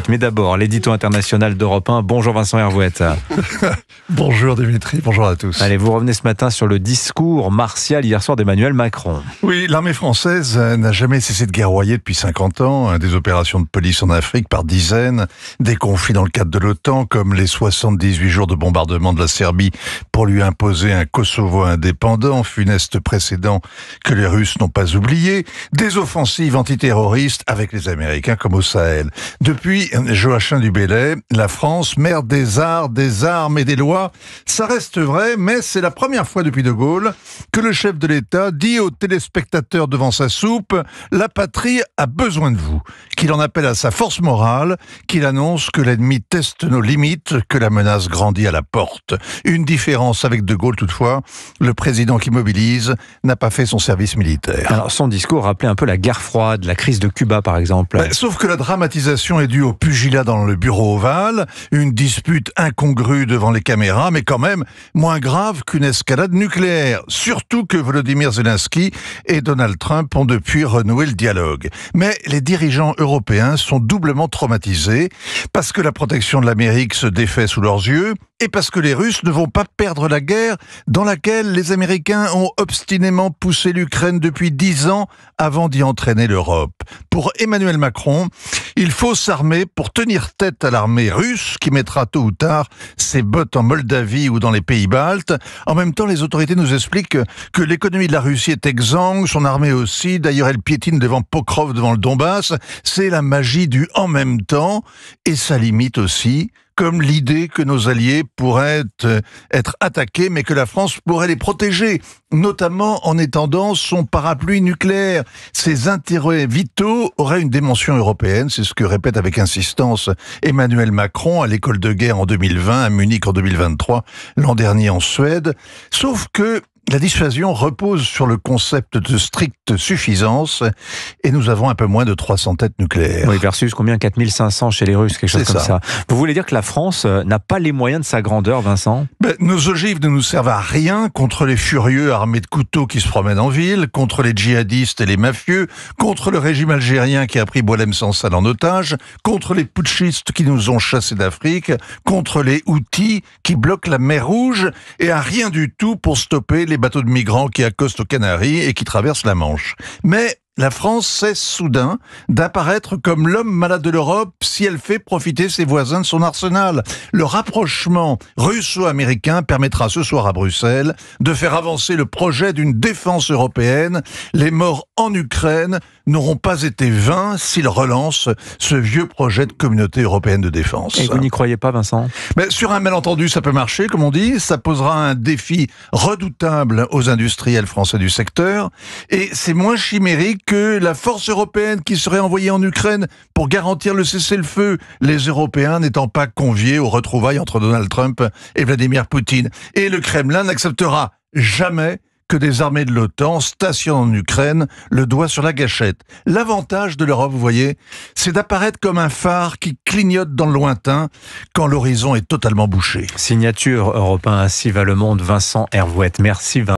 suite. Mais d'abord, l'édito international d'Europe 1. Bonjour Vincent Hervouette. Bonjour Dimitri, bonjour à tous. Allez, vous revenez ce matin sur le discours martial hier soir d'Emmanuel Macron. Oui, l'armée française n'a jamais cessé de guerroyer depuis 50 ans. Des opérations de police en Afrique par dizaines, des conflits dans le cadre de l'OTAN, comme les 78 jours de bombardement de la Serbie pour lui imposer un Kosovo indépendant, funeste précédent que les Russes n'ont pas oublié, des offensives antiterroristes avec les Américains comme au Sahel. Depuis Joachim du Bellay, la France, mère des arts, des armes et des lois, ça reste vrai, mais c'est la première fois depuis De Gaulle que le chef de l'État dit aux téléspectateurs devant sa soupe « La patrie a besoin de vous », qu'il en appelle à sa force morale, qu'il annonce que l'ennemi teste nos limites, que la menace grandit à la porte. Une différence avec De Gaulle toutefois, le président qui mobilise n'a pas fait son service militaire. Alors son discours rappelait un peu la guerre froide, la crise de Cuba par exemple. Sauf que la dramatisation est due au pugilat dans le bureau ovale, une dispute incongrue devant les caméras, mais quand même moins grave qu'une escalade nucléaire. Surtout que Volodymyr Zelensky et Donald Trump ont depuis renoué le dialogue. Mais les dirigeants européens sont doublement traumatisés parce que la protection de l'Amérique se défait sous leurs yeux et parce que les Russes ne vont pas perdre la guerre dans laquelle les Américains ont obstinément poussé l'Ukraine depuis 10 ans avant d'y entraîner l'Europe. Pour Emmanuel Macron, il faut s'armer pour tenir tête à l'armée russe qui mettra tôt ou tard ses bottes en Moldavie ou dans les pays baltes. En même temps, les autorités nous expliquent que l'économie de la Russie est exsangue, son armée aussi. D'ailleurs, elle piétine devant Pokrov, devant le Donbass. C'est la magie du « en même temps » et ça limite aussi comme l'idée que nos alliés pourraient être attaqués, mais que la France pourrait les protéger, notamment en étendant son parapluie nucléaire. Ces intérêts vitaux auraient une dimension européenne, c'est ce que répète avec insistance Emmanuel Macron à l'école de guerre en 2020, à Munich en 2023, l'an dernier en Suède. Sauf que la dissuasion repose sur le concept de stricte suffisance et nous avons un peu moins de 300 têtes nucléaires. Oui, versus combien? 4500 chez les Russes, quelque chose comme ça. Vous voulez dire que la France n'a pas les moyens de sa grandeur, Vincent? Nos ogives ne nous servent à rien contre les furieux armés de couteaux qui se promènent en ville, contre les djihadistes et les mafieux, contre le régime algérien qui a pris Boualem Sansal en otage, contre les putschistes qui nous ont chassés d'Afrique, contre les Houthis qui bloquent la mer Rouge et à rien du tout pour stopper les bateaux de migrants qui accostent aux Canaries et qui traversent la Manche. Mais la France cesse soudain d'apparaître comme l'homme malade de l'Europe si elle fait profiter ses voisins de son arsenal. Le rapprochement russo-américain permettra ce soir à Bruxelles de faire avancer le projet d'une défense européenne. Les morts en Ukraine n'auront pas été vains s'ils relancent ce vieux projet de communauté européenne de défense. Et vous n'y croyez pas, Vincent? Sur un malentendu, ça peut marcher, comme on dit. Ça posera un défi redoutable aux industriels français du secteur. Et c'est moins chimérique que la force européenne qui serait envoyée en Ukraine pour garantir le cessez-le-feu, les Européens n'étant pas conviés aux retrouvailles entre Donald Trump et Vladimir Poutine. Et le Kremlin n'acceptera jamais que des armées de l'OTAN stationnent en Ukraine, le doigt sur la gâchette. L'avantage de l'Europe, vous voyez, c'est d'apparaître comme un phare qui clignote dans le lointain quand l'horizon est totalement bouché. Signature Europe 1, ainsi va le monde. Vincent Hervouette. Merci Vincent.